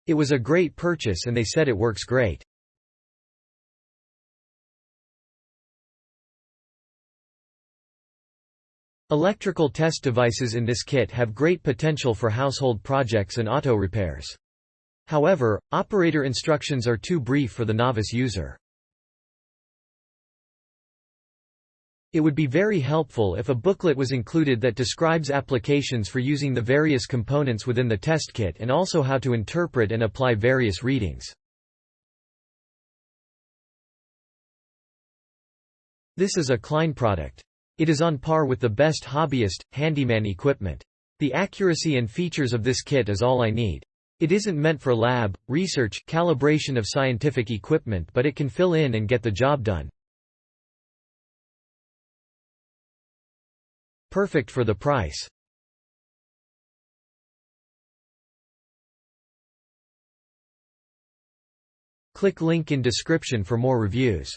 It was a great purchase and they said it works great. Electrical test devices in this kit have great potential for household projects and auto repairs. However, operator instructions are too brief for the novice user. It would be very helpful if a booklet was included that describes applications for using the various components within the test kit and also how to interpret and apply various readings. This is a Klein product. It is on par with the best hobbyist, handyman equipment. The accuracy and features of this kit is all I need. It isn't meant for lab, research, calibration of scientific equipment, but it can fill in and get the job done. Perfect for the price. Click link in description for more reviews.